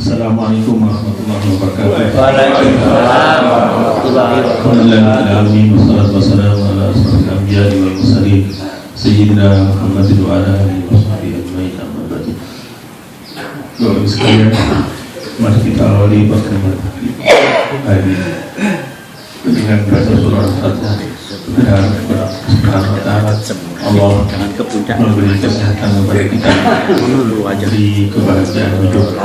Assalamualaikum warahmatullahi wabarakatuh. Waalaikumsalam warahmatullahi wabarakatuh. Wassalatu wassalamu ala asyrofil anbiya'i wal mursalin sayyidina Muhammadin wa ala alihi washabihi ajmain, amma ba'du. Bapak Ibu sekalian, mari kita awali pertemuan hari ini dengan baca surah Al-Fatihah. Berharap kepada Subhanahu wa ta'ala Allah memberi kesehatan kepada kita, memberi kebahagiaan hidup,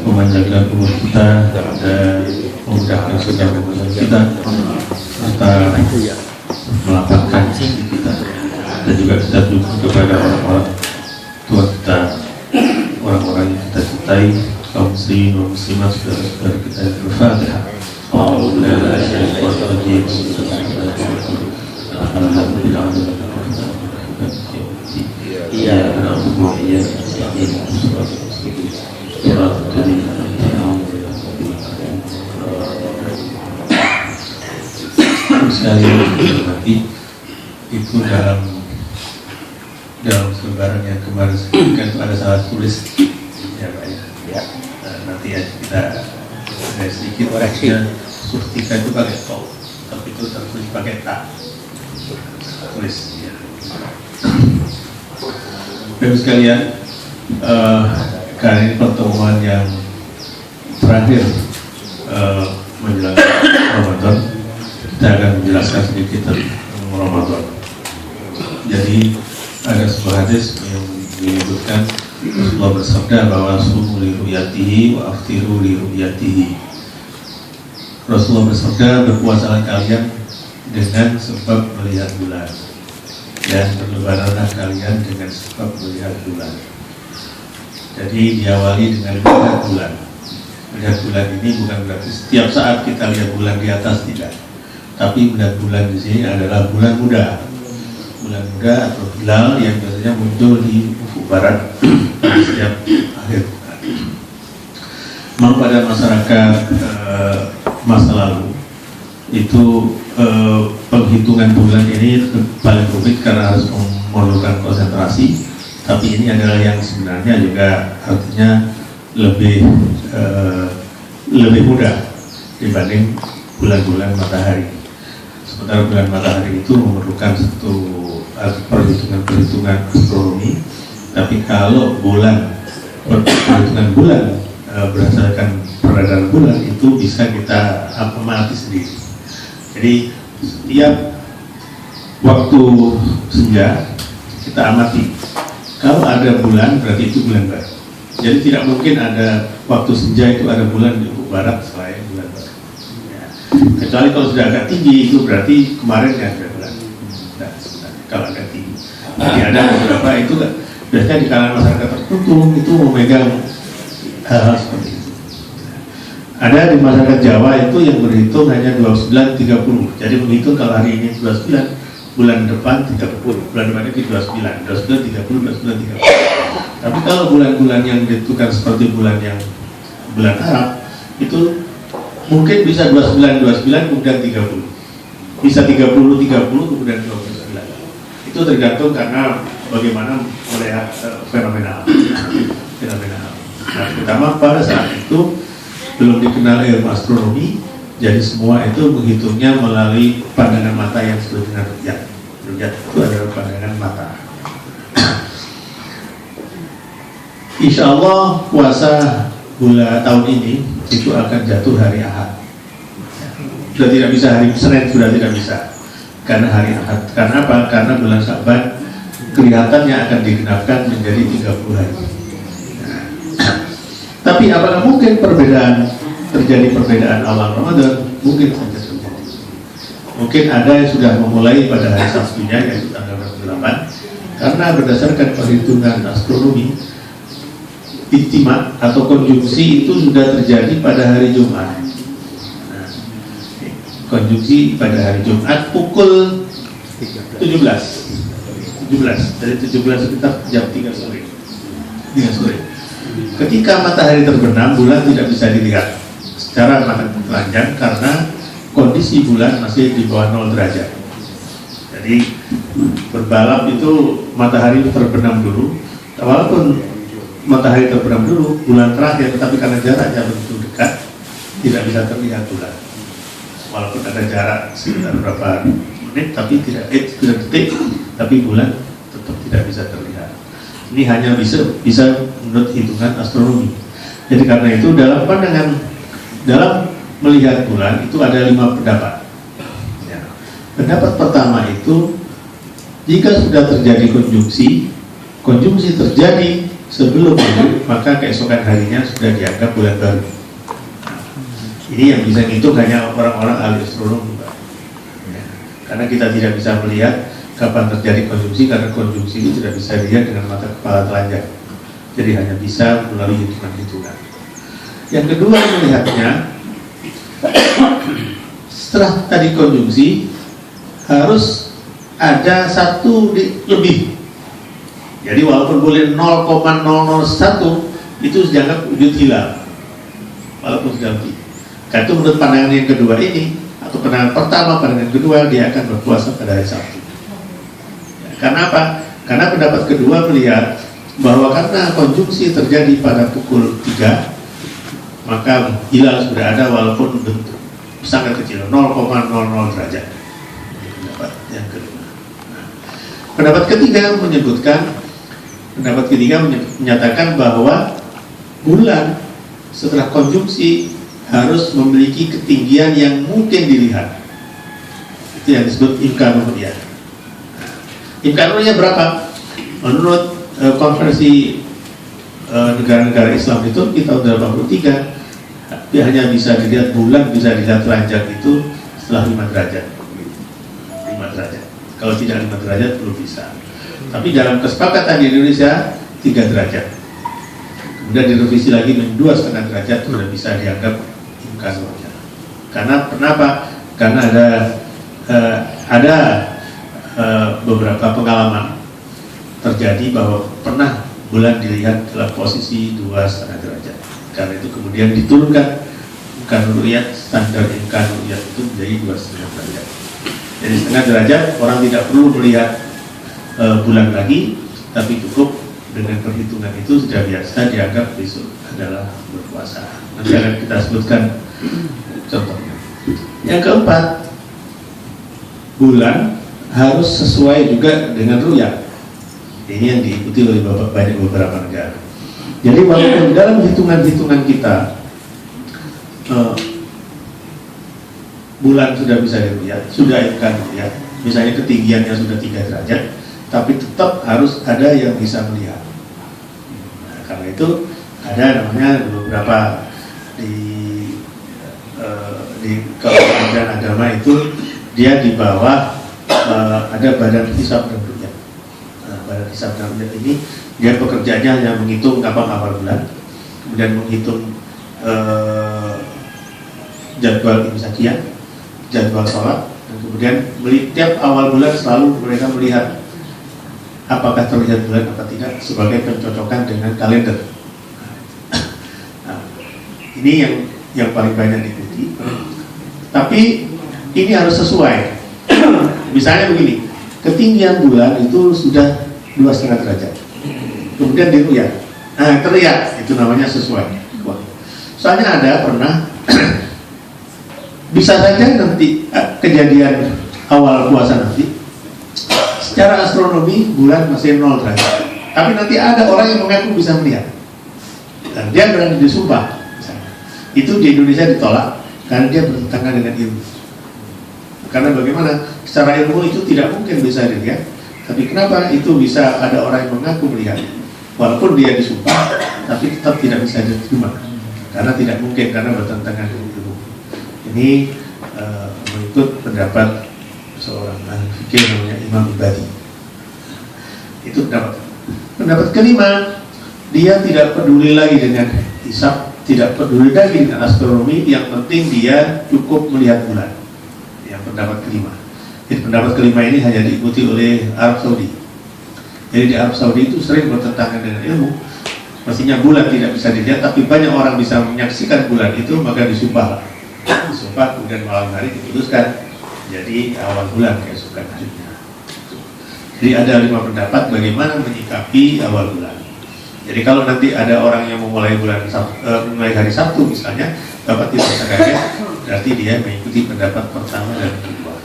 memanjangkan umur kita, dan memudahkan segala urusan kita, serta melapangkan hati kita, dan juga kita dukung kepada orang-orang tua kita, orang-orang yang kita cintai, kaum muslimin dan muslimat, saudara-saudara kita yang berfatihah. Itu dalam selebaran yang kemarin sebutkan itu ada salah tulis ya Pak ya. Nanti ya kita ada sedikit koreksinya. Surtika itu pakai to, tapi itu tertulis pakai ta. Tulis ya. Bapak sekalian, kali ini pertemuan yang terakhir menjelang Ramadan, kita akan menjelaskan sedikit tentang Ramadan. Jadi ada sebuah hadis yang menyebutkan Rasulullah bersabda bahwa sumu li ru'yatihi wa aftiru li ru'yatihi. Rasulullah bersabda, berpuasalah kalian dengan sebab melihat bulan, dan berlebaranlah kalian dengan sebab melihat bulan. Jadi diawali dengan melihat bulan. Melihat bulan ini bukan berarti setiap saat kita lihat bulan di atas, tidak. Tapi melihat bulan di sini adalah bulan muda. Bulan muda atau hilal yang biasanya muncul di ufuk barat pada setiap akhir bulan. Memang pada masyarakat masa lalu itu penghitungan bulan ini paling rumit karena harus memerlukan konsentrasi. Tapi ini adalah yang sebenarnya juga artinya lebih mudah dibanding bulan-bulan matahari. Sementara bulan matahari itu memerlukan satu perhitungan astronomi. Tapi kalau perhitungan bulan berdasarkan peredaran bulan itu bisa kita amati sendiri. Jadi setiap waktu senja kita amati. Kalau ada bulan berarti itu bulan barat. Jadi tidak mungkin ada waktu senja itu ada bulan di ufuk barat selain bulan barat. Ya. Kecuali kalau sudah agak tinggi itu berarti kemarin ya ada bulan. Nah, kalau agak tinggi. Jadi ada beberapa itu biasanya di kalangan masyarakat tertentu itu memegang hal-hal seperti itu. Ada di masyarakat Jawa itu yang berhitung hanya 29-30. Jadi menghitung kalau hari ini 29, bulan depan 30, bulan depannya 29, 30. Tapi kalau bulan-bulan yang ditentukan seperti bulan Arab itu mungkin bisa 29 kemudian 30, bisa 30 kemudian 29. Itu tergantung karena bagaimana melihat fenomena alam. Nah, pertama pada saat itu belum dikenal ilmu astronomi, jadi semua itu menghitungnya melalui pandangan mata yang disebut dengan ru'yat. Ru'yat itu adalah pandangan mata. Insya Allah puasa bulan tahun ini itu akan jatuh hari Ahad. Sudah tidak bisa hari Senin, sudah tidak bisa karena hari Ahad. Karena apa? Karena bulan Sya'ban kelihatannya akan digenapkan menjadi 30 hari. Tapi apakah mungkin terjadi perbedaan awal Ramadan? Mungkin saja terjadi. Mungkin ada yang sudah memulai pada hari Sabtunya, yaitu tanggal 28, karena berdasarkan perhitungan astronomi, ijtima atau konjungsi itu sudah terjadi pada hari Jumat. Nah, konjungsi pada hari Jumat pukul 17 dari 17 sekitar jam 3 sore. Ketika matahari terbenam, bulan tidak bisa dilihat secara mata telanjang karena kondisi bulan masih di bawah 0 derajat. Jadi berbalap itu matahari terbenam dulu, walaupun matahari terbenam dulu, bulan terakhir, tetapi karena jaraknya begitu dekat, tidak bisa terlihat bulan. Walaupun ada jarak sekitar berapa menit, tapi tidak detik, tapi bulan tetap tidak bisa terlihat. Ini hanya bisa menurut hitungan astronomi. Jadi karena itu dalam melihat bulan itu ada 5 pendapat. Ya. Pendapat pertama itu, jika sudah terjadi konjungsi terjadi sebelum itu, maka keesokan harinya sudah dianggap bulan baru. Ini yang bisa ngitung hanya orang-orang ahli astronomi, Pak. Ya. Karena kita tidak bisa melihat kapan terjadi konjungsi, karena konjungsi itu tidak bisa dilihat dengan mata kepala telanjang. Jadi hanya bisa melalui hitungan-hitungan. Yang kedua melihatnya, setelah tadi konjungsi harus ada satu lebih. Jadi walaupun boleh 0,001 itu dianggap wujud hilal, walaupun sudah lebih. Karena itu menurut pandangan yang kedua ini, atau pandangan pertama, pandangan kedua, dia akan berpuasa pada hari Sabtu. Ya, karena apa? Karena pendapat kedua melihat bahwa karena konjungsi terjadi pada pukul 3, maka hilal sudah ada walaupun bentuk sangat kecil, 0,00 derajat. Ini pendapat yang kedua. Nah, pendapat ketiga menyatakan bahwa bulan setelah konjungsi harus memiliki ketinggian yang mungkin dilihat. Itu yang disebut imkanul ru'yah. Imkanul ru'yah berapa? Menurut konversi negara-negara Islam itu di tahun 83, dia hanya bisa dilihat bulan, bisa dilihat telanjang itu setelah 5 derajat. 5 derajat. Kalau tidak 5 derajat belum bisa. Tapi dalam kesepakatan di Indonesia 3 derajat. Kemudian direvisi lagi menjadi 2,5 derajat sudah bisa dianggap imkanul ru'yah. Karena kenapa? Karena ada beberapa pengalaman terjadi bahwa pernah bulan dilihat dalam posisi 2,5 derajat. Karena itu kemudian diturunkan imkanul ru'yah, standar imkanul ru'yah itu menjadi 2,5 derajat. Jadi 1,5 derajat orang tidak perlu melihat bulan lagi, tapi cukup dengan perhitungan itu sudah biasa dianggap besok adalah berpuasa. Nanti akan kita sebutkan contohnya. Yang keempat, bulan harus sesuai juga dengan ru'yah. Ini yang diikuti oleh banyak beberapa negara. Jadi walaupun dalam hitungan-hitungan kita bulan sudah bisa dilihat, sudah imkanul ru'yah, misalnya ketinggiannya sudah 3 derajat, tapi tetap harus ada yang bisa melihat. Nah, karena itu ada namanya beberapa di Kementerian Agama itu dia di bawah ada badan hisab dan ru'yah. Badan hisab dan ru'yah ini dia pekerjaannya hanya menghitung kapan awal bulan, kemudian menghitung jadwal imsakiyah, jadwal sholat, dan kemudian tiap awal bulan selalu mereka melihat apakah terlihat bulan atau tidak sebagai pencocokan dengan kalender. Nah, ini yang paling banyak diikuti. Tapi ini harus sesuai. Misalnya begini, ketinggian bulan itu sudah 2,5 derajat. Kemudian dilihat, terlihat, itu namanya sesuai. Soalnya ada pernah bisa saja nanti kejadian awal puasa nanti secara astronomi bulan masih 0 derajat, tapi nanti ada orang yang mengaku bisa melihat dan dia berani disumpah misalnya. Itu di Indonesia ditolak karena dia bertentangan dengan ilmu. Karena bagaimana? Secara ilmu itu tidak mungkin bisa dilihat, tapi kenapa itu bisa ada orang yang mengaku melihat walaupun dia disumpah, tapi tetap tidak bisa diterima karena tidak mungkin, karena bertentangan dengan ilmu. Ini mengikut pendapat seorang ahli fikih namanya Imam Ibadi. Itu pendapat kelima, dia tidak peduli lagi dengan hisab, tidak peduli lagi dengan astronomi, yang penting dia cukup melihat bulan. Yang pendapat kelima. Jadi pendapat kelima ini hanya diikuti oleh Arab Saudi. Jadi di Arab Saudi itu sering bertentangan dengan ilmu. Mestinya bulan tidak bisa dilihat, tapi banyak orang bisa menyaksikan bulan itu, maka disumpah. Disumpah, kemudian malam hari diputuskan jadi awal bulan keesokan harinya. Jadi ada 5 pendapat bagaimana menyikapi awal bulan. Jadi kalau nanti ada orang yang memulai mulai hari Sabtu misalnya, Bapak tidak usah kaget, berarti dia mengikuti pendapat pertama dan kedua.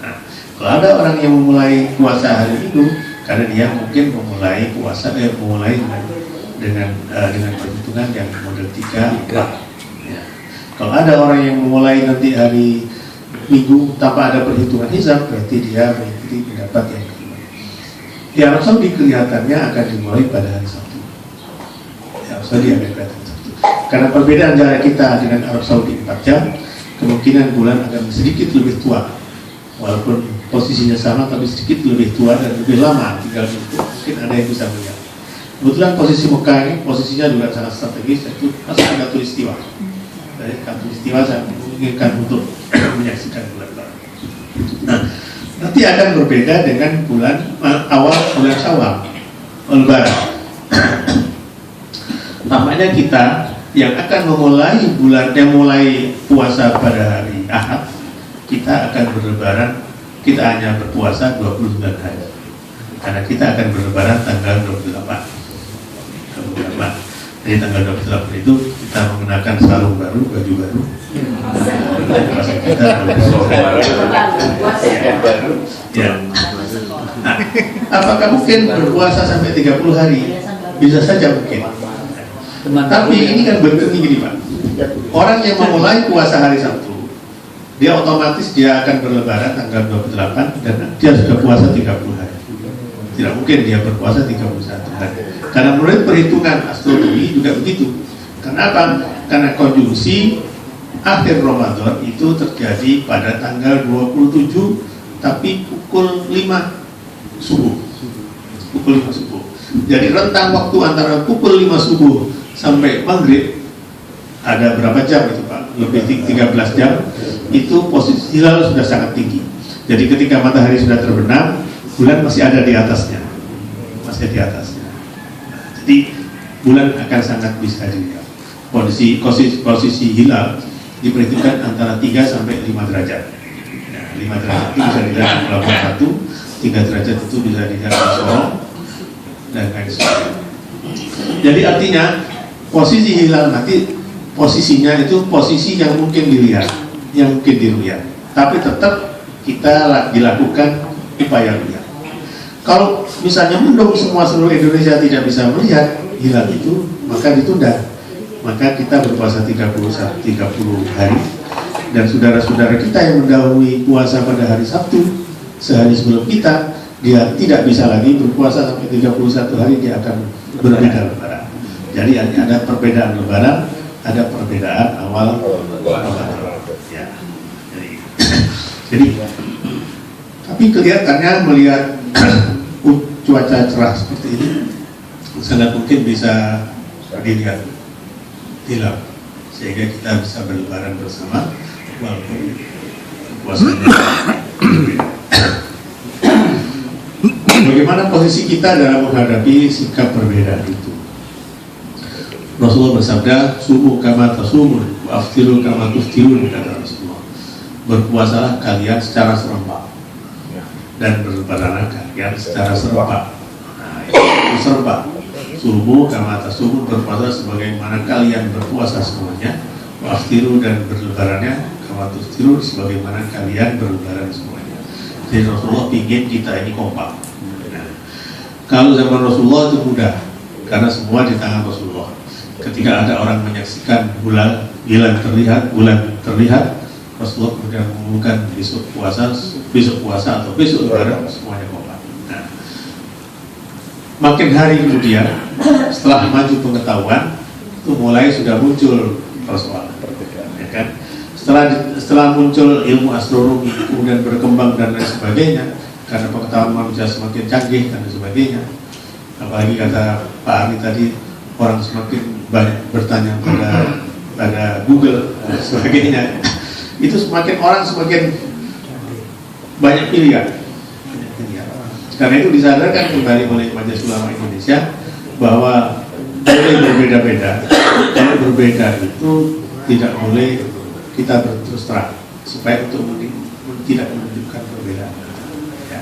Nah, kalau ada orang yang memulai puasa hari Minggu, karena dia mungkin memulai puasa dengan perhitungan yang model 3. Ya. Kalau ada orang yang memulai nanti hari Minggu tanpa ada perhitungan hisab, berarti dia mengikuti pendapat yang kedua. Di Arab Saudi kelihatannya akan dimulai pada hari Sabtu. Di Arab Saudi akan dimulai pada hari Sabtu. Karena perbedaan jarak kita dengan Arab Saudi 4 jam, kemungkinan bulan akan sedikit lebih tua. Walaupun posisinya sama, tapi sedikit lebih tua dan lebih lama tinggal di situ. Mungkin ada yang bisa melihat. Kebetulan posisi Mekah ini posisinya juga sangat strategis, yaitu masih ada tulistiwa. Dari tulistiwa saya menginginkan untuk menyaksikan bulan baru. Nah, nanti akan berbeda dengan bulan awal bulan Syawal, Lebaran. Tampaknya kita yang akan mulai puasa pada hari Ahad, kita akan berlebaran, kita hanya berpuasa 29 hari. Karena kita akan berlebaran tanggal 28. Jadi tanggal 28 itu kita mengenakan sarung baru, baju baru. Ya. Nah, apakah mungkin berpuasa sampai 30 hari? Bisa saja mungkin. Tapi ini kan bentuknya gini Pak. Orang yang memulai puasa hari Sabtu, dia otomatis dia akan berlebaran tanggal 28 dan dia sudah puasa 30 hari. Tidak mungkin dia berpuasa 31 hari. Karena menurut perhitungan astronomi juga begitu. Kenapa? Karena konjungsi akhir Ramadan itu terjadi pada tanggal 27 tapi pukul 5 subuh. Pukul 5 subuh. Jadi rentang waktu antara pukul 5 subuh sampai maghrib ada berapa jam itu Pak? Lebih 13 jam. Itu posisi hilal sudah sangat tinggi. Jadi ketika matahari sudah terbenam, bulan masih ada di atasnya. Masih di atasnya. Jadi bulan akan sangat bisa dilihat. Posisi hilal diperhitungkan antara 3 sampai 5 derajat. Nah, 5 derajat itu bisa dilihat di Pelabuhan 1, 3 derajat itu bisa dilihat di Sorong, dan lain sebagainya. Jadi artinya posisi hilal nanti posisinya itu posisi yang mungkin dilihat, tapi tetap kita dilakukan upaya lihat. Kalau misalnya mendung semua seluruh Indonesia tidak bisa melihat hilal itu, maka ditunda. Maka kita berpuasa 30 hari. Dan saudara-saudara kita yang mendahului puasa pada hari Sabtu, sehari sebelum kita, dia tidak bisa lagi berpuasa sampai 31 hari, dia akan berbeda lebaran. Jadi ada perbedaan lebaran, ada perbedaan awal Ramadan. Ya. Jadi tapi kelihatannya melihat cuaca cerah seperti ini sangat mungkin bisa dilihat hilal, sehingga kita bisa berlebaran bersama walaupun puasanya berbeda. Bagaimana posisi kita dalam menghadapi sikap perbedaan itu? Rasulullah bersabda, "Sumu kama tasumun, wa aftiru kama tuftirun," kata Rasulullah. Berpuasalah kalian secara serempak dan berlebaranlah kalian secara serempak. Nah, itu serempak. Sumu kama tasumun, berpuasa sebagaimana kalian berpuasa semuanya. Wa aftiru, dan berlebarannya kama tuftirun, sebagaimana kalian berlebaran semuanya. Jadi Rasulullah ingin kita ini kompak. Nah, kalau zaman Rasulullah itu mudah, karena semua di tangan Rasulullah. Ketika ada orang menyaksikan bulan terlihat, Rasulullah kemudian mengumumkan besok puasa atau besok lebaran, semuanya kompak. Nah, makin hari kemudian setelah maju pengetahuan itu mulai sudah muncul persoalan, ya kan? Setelah muncul ilmu astronomi kemudian berkembang dan lain sebagainya, karena pengetahuan manusia semakin canggih dan sebagainya. Apalagi kata Pak Ari tadi, orang semakin banyak bertanya pada Google dan sebagainya. Itu orang semakin banyak pilihan. Karena itu disadarkan kembali oleh Majelis Ulama Indonesia bahwa boleh berbeda-beda. Kalau berbeda itu tidak boleh kita berterus terang, supaya untuk tidak menunjukkan perbedaan. Ya.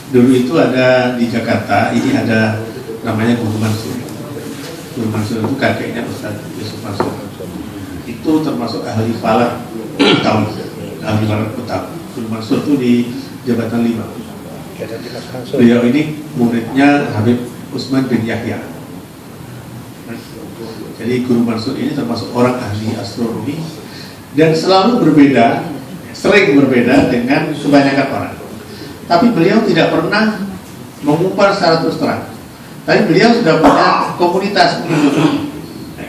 Dulu itu ada di Jakarta, ini ada namanya Gunung Mansur. Guru Mansur itu kakeknya Ustaz Yusuf Mansur. Itu termasuk ahli falak Betawi, ahli falak Betawi. Guru Mansur itu di jabatan 5. Beliau ini muridnya Habib Usman bin Yahya. Jadi Guru Mansur ini termasuk orang ahli astronomi dan selalu berbeda, sering berbeda dengan kebanyakan orang. Tapi beliau tidak pernah mengumbar secara terus terang. Tapi beliau sudah punya komunitas pengikut.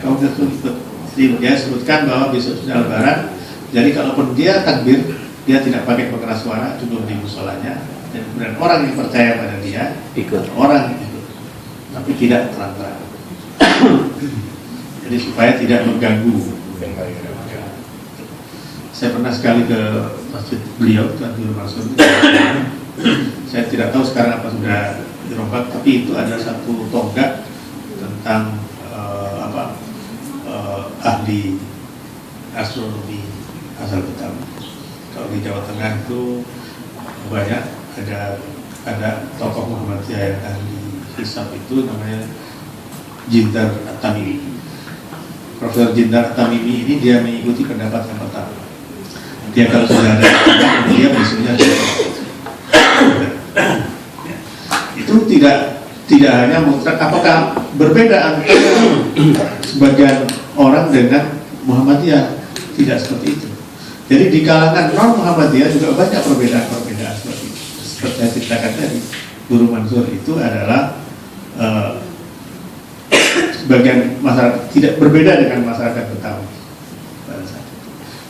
Komunitas pengikut. Jadi dia sebutkan bahwa besok sudah Lebaran. Jadi kalaupun dia takbir, dia tidak pakai pengeras suara, duduk di musolanya. Dan kemudian orang yang percaya pada dia ikut. Orang ikut, tapi tidak terang-terang. Jadi supaya tidak mengganggu. Saya pernah sekali ke masjid beliau, Tuan Guru Mansur. Saya tidak tahu sekarang apa sudah dirombak, tapi itu ada satu tonggak tentang ahli astronomi asal Betawi. Kalau di Jawa Tengah itu banyak ada tokoh Muhammadiyah yang ahli hisab itu namanya Jindar At-Tamimi. Profesor Jindar At-Tamimi ini dia mengikuti pendapat yang pertama. Dia kalau sudah ada dia besoknya itu tidak hanya mutlak. Apakah berbeda antara sebagian orang dengan Muhammadiyah? Tidak seperti itu. Jadi di kalangan non Muhammadiyah juga banyak perbedaan seperti itu. Seperti yang ceritakan tadi, Guru Mansur itu adalah sebagian masyarakat tidak berbeda dengan masyarakat Betawi.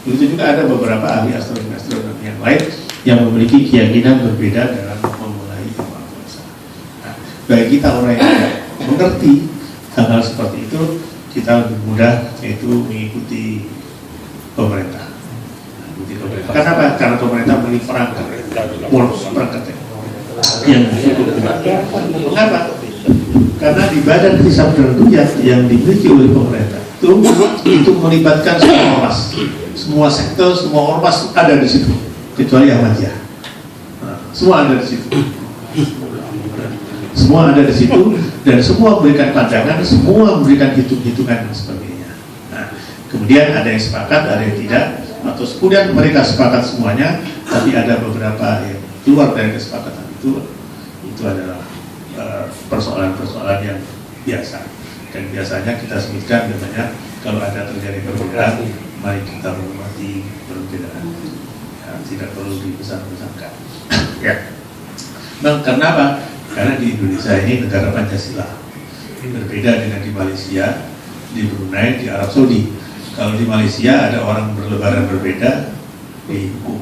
Begitu juga ada beberapa ahli astronomi yang lain yang memiliki keyakinan berbeda dalam memulai amal puasa. Nah, bagi kita orang yang tidak mengerti hal-hal seperti itu, kita lebih mudah yaitu mengikuti pemerintah. Kenapa? Karena pemerintah memiliki perangkat yang mengapa? Karena di badan hisab dan ruyat yang dimiliki oleh pemerintah itu melibatkan semua ormas, semua sektor, semua ormas ada di situ, kecuali Ahmadiyah. Semua ada di situ. Semua ada di situ dan semua memberikan pandangan, semua memberikan hitung-hitungan dan sebagainya. Nah, kemudian ada yang sepakat, ada yang tidak, atau kemudian mereka sepakat semuanya, tapi ada beberapa yang keluar dari kesepakatan itu adalah persoalan-persoalan yang biasa. Dan biasanya kita sebutkan biasanya kalau ada terjadi perbedaan, mari kita menghormati perbedaan. Ya, tidak perlu dibesar-besarkan. Ya. Bang, karena apa? Karena di Indonesia ini negara Pancasila. Berbeda dengan di Malaysia, di Brunei, di Arab Saudi. Kalau di Malaysia ada orang berlebaran berbeda, dihukum.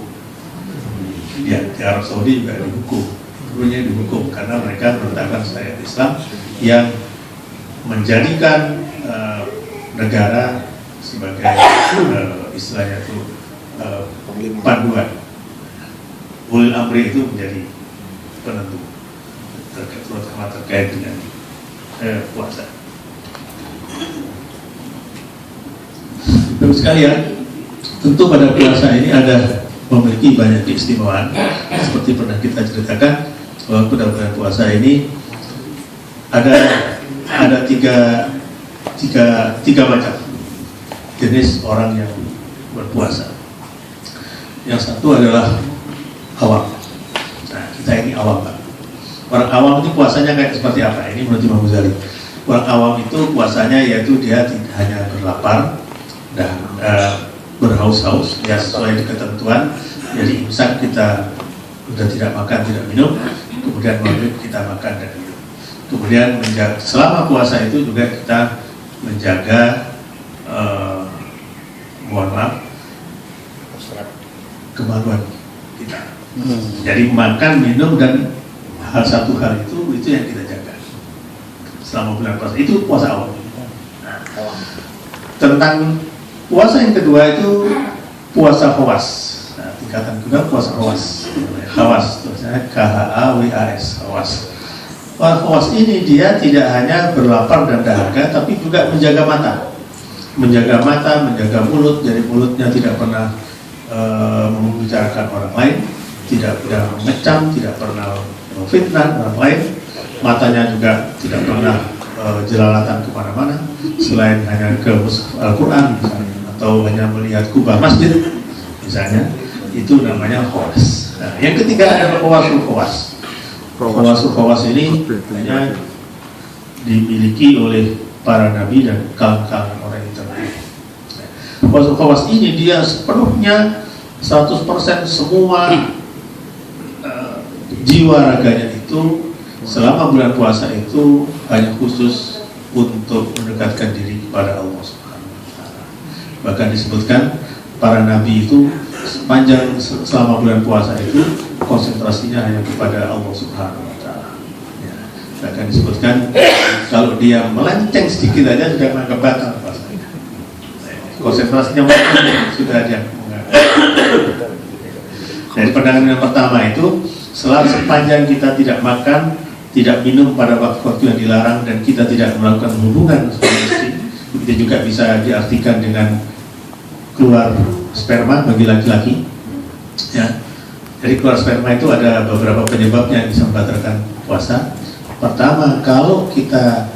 Ya, di Arab Saudi juga dihukum. Brunei dihukum karena mereka menetapkan syariat Islam yang menjadikan negara sebagai istilahnya itu panduan. Ulil amri itu menjadi penentu terutama terkait dengan puasa. Bapak sekalian, tentu pada puasa ini ada memiliki banyak keistimewaan. Seperti pernah kita ceritakan bahwa pada bulan puasa ini ada tiga macam jenis orang yang berpuasa. Yang satu adalah awam. Nah, kita ini awam, Pak. Orang awam itu puasanya kayak seperti apa? Ini menurut Imam Ghazali. Orang awam itu puasanya yaitu dia tidak hanya berlapar dan berhaus-haus, ya sesuai dengan ketentuan. Jadi imsak kita sudah tidak makan, tidak minum. Kemudian maghrib kita makan dan minum. Kemudian selama puasa itu juga kita menjaga mohon maaf kemaluan kita. Jadi makan, minum dan satu hal itu yang kita jaga selama bulan puasa. Itu puasa awal. Tentang puasa yang kedua itu puasa khawas. Nah, tingkatan kedua puasa khawas. Khawas, tulisannya KHAWAS, khawas. Khawas ini dia tidak hanya berlapar dan dahaga, tapi juga menjaga mata. Menjaga mata, menjaga mulut, jadi mulutnya tidak pernah membicarakan orang lain, tidak pernah mengecam, tidak pernah memfitnah orang lain. Matanya juga tidak pernah jelalatan kemana-mana selain hanya ke mushaf Al-Quran misalnya, atau hanya melihat kubah masjid misalnya, itu namanya khawas. Nah, yang ketiga adalah khawasul khawas. Khawasul khawas ini hanya dimiliki oleh para nabi dan kaum-kaum orang yang terbaik. Khawasul khawas ini dia sepenuhnya 100% semua jiwa raganya itu selama bulan puasa itu hanya khusus untuk mendekatkan diri kepada Allah Subhanahu wa Ta'ala. Bahkan disebutkan para nabi itu sepanjang selama bulan puasa itu konsentrasinya hanya kepada Allah Subhanahu wa Ta'ala. Ya. Bahkan disebutkan kalau dia melenceng sedikit aja sudah menganggap batal puasanya. Konsentrasinya sudah ada. Dari pandangan yang pertama itu, sepanjang kita tidak makan, tidak minum pada waktu-waktu yang dilarang, dan kita tidak melakukan hubungan seperti itu juga bisa diartikan dengan keluar sperma bagi laki-laki. Ya. Jadi keluar sperma itu ada beberapa penyebabnya yang bisa membatalkan puasa. Pertama, kalau kita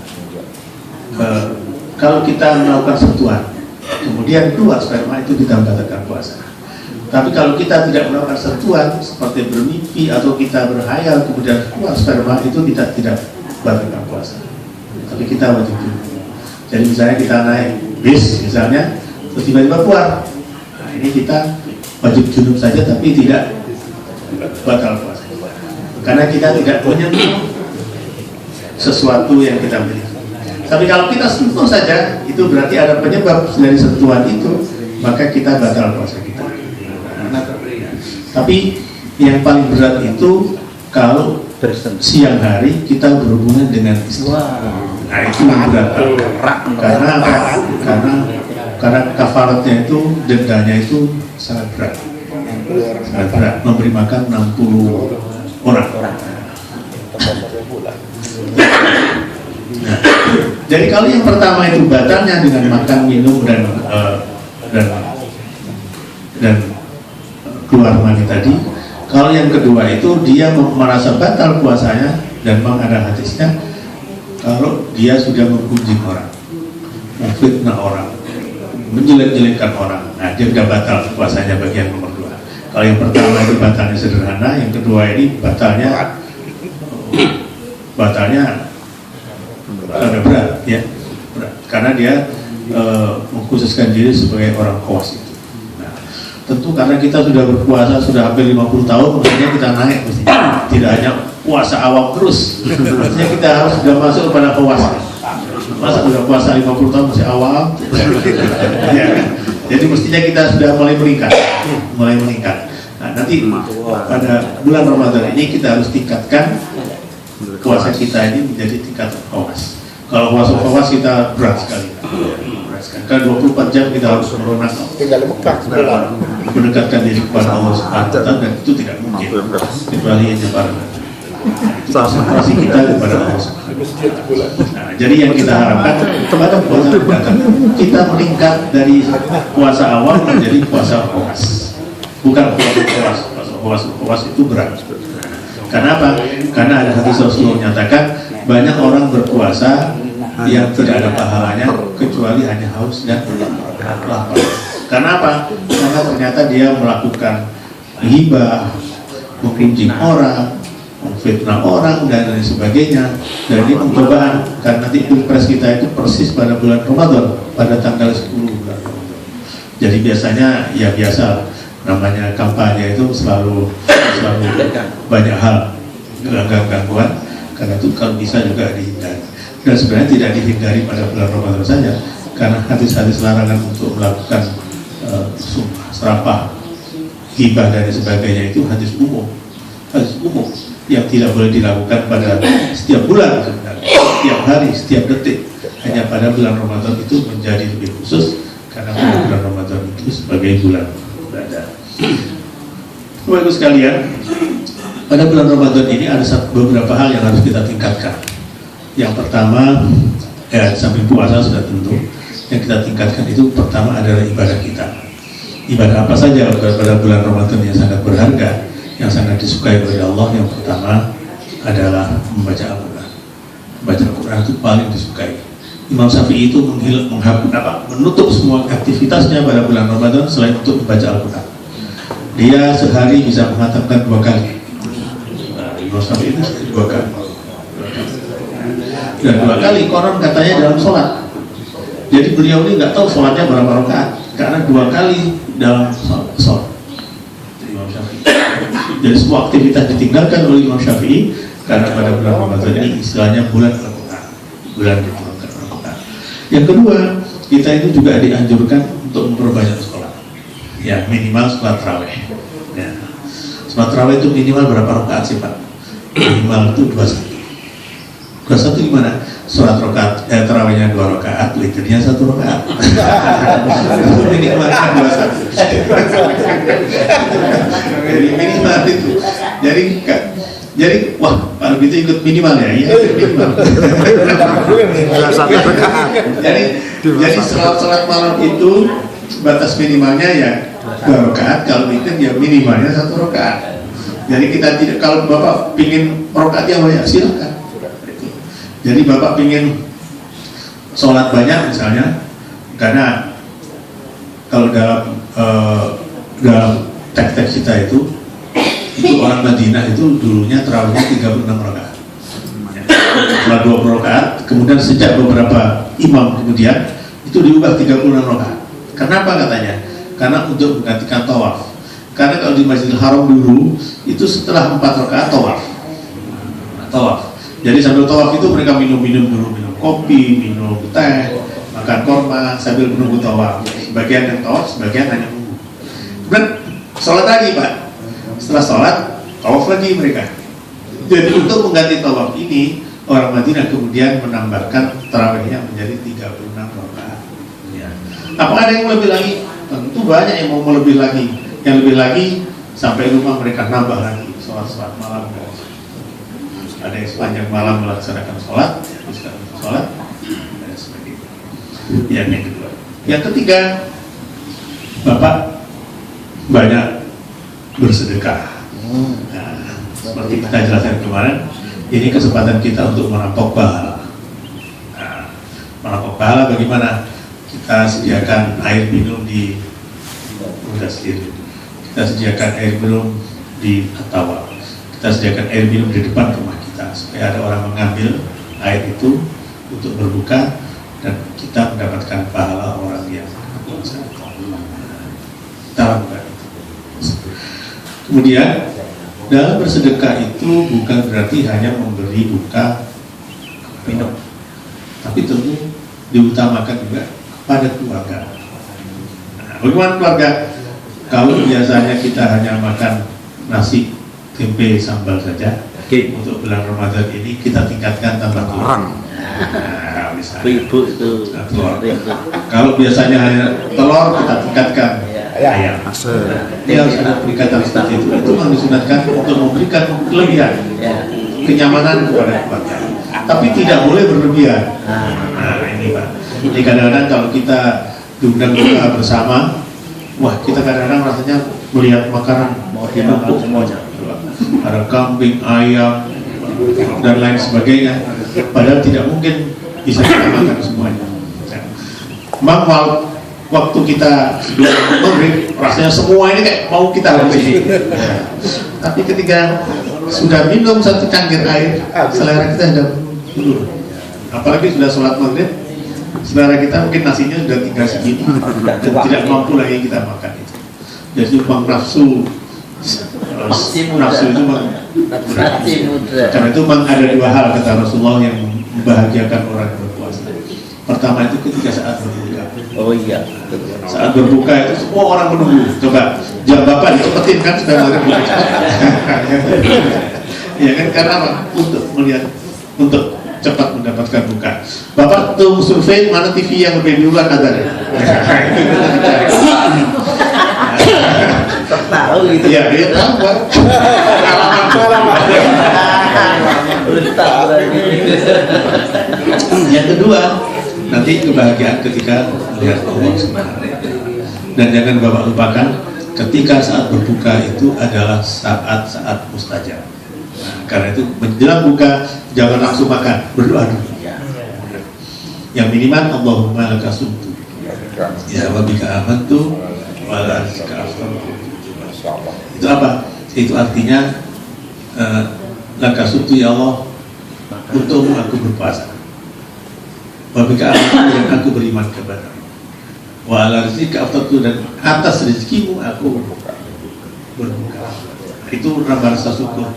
melakukan sentuhan, kemudian keluar sperma, itu kita membatalkan puasa. Tapi kalau kita tidak melakukan sentuhan seperti bermimpi atau kita berhayal kemudian keluar sperma, itu kita tidak membatalkan puasa. Tapi kita wajib junub. Jadi misalnya kita naik bis misalnya, terus tiba-tiba keluar, nah ini kita wajib junub saja tapi tidak batal puasa. Karena kita tidak menyentuh sesuatu yang kita miliki. Tapi kalau kita sentuh saja, itu berarti ada penyebab dari sentuhan itu, maka kita batal puasa kita. Tapi yang paling berat itu kalau siang hari kita berhubungan dengan istri. Nah itu yang berat. Karena apa? Karena kafaratnya itu, dendanya itu sangat berat. Sangat berat, memberi makan 60 orang. Nah, jadi kalau yang pertama itu batalnya dengan makan, minum dan keluar mani tadi. Kalau yang kedua itu dia merasa batal puasanya, dan memang ada hadisnya kalau dia sudah menggunjing orang, memfitnah orang, menjelek-jelekkan orang, nah dia sudah batal puasanya bagian nomor 2. Kalau yang pertama itu batalnya sederhana, yang kedua ini batalnya agak berat, ya, berat. Karena dia mengkhususkan diri sebagai orang khawas itu. Nah, tentu karena kita sudah berpuasa sudah hampir 50 tahun, maksudnya kita naik mestinya. Tidak hanya puasa awam terus, maksudnya kita harus sudah masuk pada khawas. Masa sudah puasa 50 tahun masih awam? Ya, kan? Jadi mestinya kita sudah mulai meningkat. Nah, nanti pada bulan Ramadan ini kita harus tingkatkan puasa kita ini menjadi tingkat khawas. Kalau puasa khawas kita berat sekali. Karena 24 jam kita harus mendekatkan diri kepada Allah Subhanahu wa Ta'ala, dan itu tidak mungkin kecuali yang nyebarkan. Konsentrasi kita kepada Allah Subhanahu wa Ta'ala. Nah, jadi yang kita harapkan pada puasa mendatang kita meningkat dari puasa awal menjadi puasa khawas. Bukan puasa khawas. Puasa khawas itu berat. Karena apa? Karena ada hadis Rasulullah menyatakan banyak orang berpuasa yang tidak ada pahalanya kecuali hanya haus dan lapar. Karena apa? Karena ternyata dia melakukan ghibah, menggunjing orang, memfitnah orang, dan lain sebagainya. Dan ini pencobaan, karena nanti pilpres kita itu persis pada bulan Ramadan, pada tanggal 10 bulan Ramadan. Jadi biasanya ya biasa, namanya kampanye itu selalu banyak hal gangguan, karena itu kalau bisa juga dihindari. Dan sebenarnya tidak dihindari pada bulan Ramadan saja, karena hadis-hadis larangan untuk melakukan sumpah, serapah, hibah dan sebagainya itu hadis umum yang tidak boleh dilakukan pada setiap bulan sebenarnya, setiap hari, setiap detik. Hanya pada bulan Ramadan itu menjadi lebih khusus, karena bulan Ramadan itu sebagai bulan ibadah. Bapak-Ibu sekalian, pada bulan Ramadan ini ada beberapa hal yang harus kita tingkatkan. Yang pertama, samping puasa sudah tentu, yang kita tingkatkan itu pertama adalah ibadah kita. Ibadah apa saja pada bulan Ramadan yang sangat berharga, yang sangat disukai oleh Allah? Yang pertama adalah membaca Al-Quran. baca Al-Quran itu paling disukai. Imam Syafi'i itu menutup semua aktivitasnya pada bulan Ramadan selain untuk membaca Al-Quran. Dia sehari bisa mengatakan 2 kali. Imam Syafi'i itu 2 kali. Dan 2 kali konon katanya dalam sholat. Jadi beliau ini nggak tahu sholatnya berapa rakaat karena 2 kali dalam sholat. Imam Syafi'i. Jadi semua aktivitas ditinggalkan oleh Imam Syafi'i karena pada bulan Ramadan ini istilahnya bulan Al-Quran. Bulan diturunkan Al-Quran. Yang kedua, kita itu juga dianjurkan untuk memperbanyak sholat. Ya, minimal sholat tarawih. Ya. Sholat tarawih itu minimal berapa rakaat sih Pak? Minimal itu 21. 21 gimana? Sholat rakaat tarawihnya 2 rakaat, witirnya 1 rakaat. Itu minimal 21. Jadi minimal itu. Jadi wah, Pak Rubito ikut minimal ya? Iya, minimal. Jadi sholat malam itu batas minimalnya ya 2 rakaat, kalau witir ya minimalnya 1 rakaat. Jadi kita tidak, kalau Bapak pingin rakaat yang banyak silakan. Jadi Bapak pingin sholat banyak misalnya, karena kalau dalam teks-teks kita itu orang Madinah itu dulunya tarawihnya 36 rakaat. Setelah 20 rakaat, kemudian sejak beberapa imam kemudian itu diubah 36 rakaat. Kenapa katanya? Karena untuk menggantikan tawaf. Karena kalau di Masjidil Haram dulu itu setelah 4 rakaat tawaf. Jadi sambil tawaf itu mereka minum dulu, minum kopi, minum teh, makan korma sambil menunggu tawaf. Sebagian yang tawaf, sebagian hanya menunggu. Kemudian sholat lagi Pak. Setelah sholat, tawaf lagi mereka. Jadi untuk mengganti tawaf ini, orang Madinah kemudian menambahkan tarawihnya menjadi 36 rakaat. Ya. Apakah ada yang mau lebih lagi? Tentu banyak yang mau lebih lagi. Yang lebih lagi sampai rumah mereka nambah lagi sholat malam. Ada yang sepanjang malam melaksanakan sholat, dan sebagainya. Yang kedua. Yang ketiga, Bapak banyak bersedekah. Nah, seperti kita jelaskan kemarin, ini kesempatan kita untuk merampok pahala. Nah, merampok pahala bagaimana? Kita sediakan air minum di Mudasir, kita sediakan air minum di Atawa, kita sediakan air minum di depan rumah kita, supaya ada orang mengambil air itu untuk berbuka dan kita mendapatkan pahala orang yang berpuasa. Kita lakukan. Kemudian dalam bersedekah itu bukan berarti hanya memberi buka minum, tapi tentu diutamakan juga pada keluarga. Nah, bagaimana keluarga? Kalau biasanya kita hanya makan nasi, tempe, sambal saja, untuk bulan Ramadan ini kita tingkatkan tambah telur. Nah, misalnya, Ibu itu telur. Kalau biasanya hanya telur, kita tingkatkan ayam. Dia harus ada peningkatan seperti itu. Itu yang disunatkan untuk memberikan kelebihan, kenyamanan kepada keluarga. Tapi tidak boleh berlebihan. Nah, ini Pak. Jadi kadang-kadang kalau kita diundang buka bersama, wah kita kadang-kadang rasanya melihat makanan mau dimakan semuanya. Ada kambing, ayam, dan lain sebagainya. Padahal tidak mungkin bisa kita makan semuanya. Memang waktu kita sebelum maghrib rasanya semua ini kayak mau kita habisin. Tapi ketika sudah minum 1 cangkir air, selera kita sudah turun. Apalagi sudah sholat maghrib, selera kita mungkin nasinya sudah tinggal segini dan tidak mampu lagi kita makan itu. Jadi memang nafsu itu memang karena itu memang ada 2 hal kata Rasulullah yang membahagiakan orang yang berpuasa. Pertama itu ketika saat berbuka. Oh iya. Saat berbuka itu semua orang menunggu. Coba jam Bapak dicepetin kan sudah mulai cepat. Ya kan, karena apa? Untuk melihat, untuk cepat mendapatkan buka. Bapak tuh survei mana TV yang lebih duluan kadarnya. Tahu gitu. Iya, dia tahu Pak. Yang kedua, nanti kebahagiaan ketika melihat Allah Subhanahu wa Ta'ala. Dan jangan Bapak lupakan, ketika saat berbuka itu adalah saat-saat mustajab. Nah, karena itu menjelang buka jangan langsung makan, berdoa dulu. Yang minimal Allahumma laka sumtu, ya wa bika amantu, wa ala rizqika aftartu. Itu apa? Itu artinya laka sumtu ya Allah, untukmu aku berpuasa. Wa bika amantu, dan aku beriman kepada. Wa ala rizqika aftartu, dan atas rezekimu aku berbuka. Itu rasa syukur.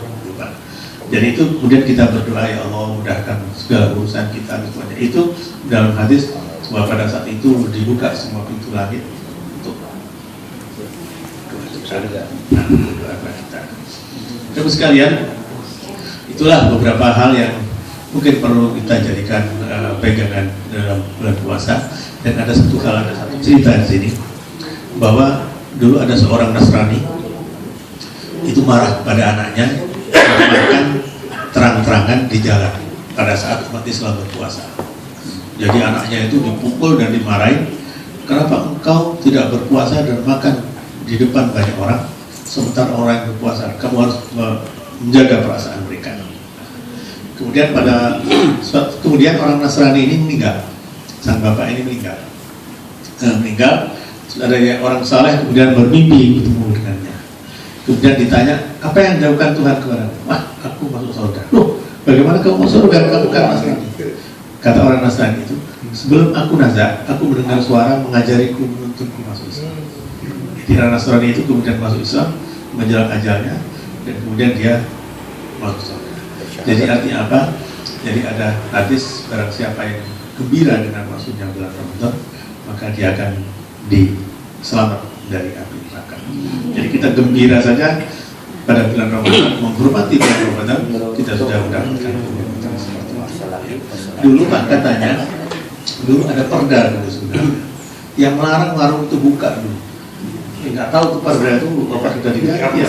Jadi itu kemudian kita berdoa, ya Allah mudahkan segala urusan kita semuanya. Itu dalam hadis bahwa pada saat itu dibuka semua pintu langit untuk doa kita. Terus sekalian, itulah beberapa hal yang mungkin perlu kita jadikan pegangan dalam bulan puasa. Dan ada satu cerita di sini bahwa dulu ada seorang Nasrani itu marah pada anaknya makan terang-terangan di jalan pada saat umat Islam berpuasa. Jadi anaknya itu dipukul dan dimarahi, kenapa engkau tidak berpuasa dan makan di depan banyak orang, sementara orang yang berpuasa, kamu harus menjaga perasaan mereka. Kemudian orang Nasrani ini meninggal, sang bapak ini meninggal. Ada orang saleh kemudian bermimpi bertemu dengannya. Kemudian ditanya, apa yang dilakukan Tuhan kepadamu? Wah, aku masuk surga. Loh, bagaimana kamu masuk surga? Kamu kan Nasrani. Kata orang Nasrani itu, sebelum aku nazar, aku mendengar suara mengajariku menuntunku masuk Islam. Jadi orang Nasrani itu kemudian masuk Islam, menjelang ajalnya, dan kemudian dia masuk surga. Jadi artinya apa? Jadi ada hadis, barang siapa yang gembira dengan masuknya bulan Ramadan, maka dia akan diselamat dari api neraka. Jadi kita gembira saja pada bulan Ramadan, menghormati bulan Ramadan, kita sudah mendapatkan keberkatan seperti itu. Dulu Pak katanya, dulu ada perda dulu sebenarnya yang melarang warung itu buka dulu. Nggak tahu tuh perda itu apa sudah diganti ya.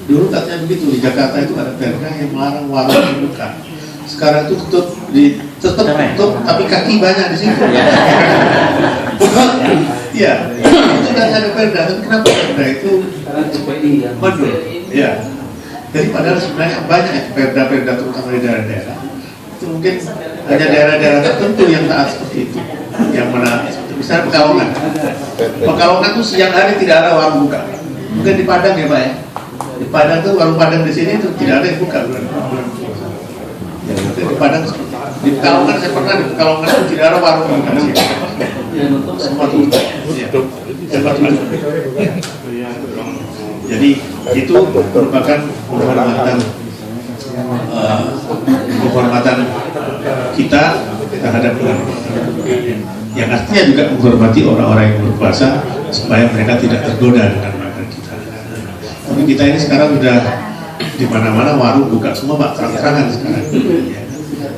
Dulu katanya begitu, di Jakarta itu ada perda yang melarang warung itu buka. Sekarang itu tetap tutup, tapi kaki banyak di situ. Ya, itu kan ada perda, tapi kenapa perda itu mundur? Ya, jadi padahal sebenarnya banyak perda-perda terutama di daerah-daerah. Itu mungkin hanya daerah-daerah tertentu yang taat seperti itu, yang menaati seperti itu. Misalnya Pekalongan. Pekalongan itu siang hari tidak ada warung buka. Mungkin di Padang ya Pak ya. Di Padang tuh warung Padang di sini itu tidak ada yang buka bulan. Ya, di Padang, di Pekalongan saya pernah di Pekalongan itu tidak ada warung buka. Semua tutup. Jadi itu merupakan penghormatan kita terhadap bulan. Yang artinya juga menghormati orang-orang yang berpuasa supaya mereka tidak tergoda dengan makan kita. Tapi kita ini sekarang sudah di mana-mana warung buka semua Pak, terang-terangan sekarang.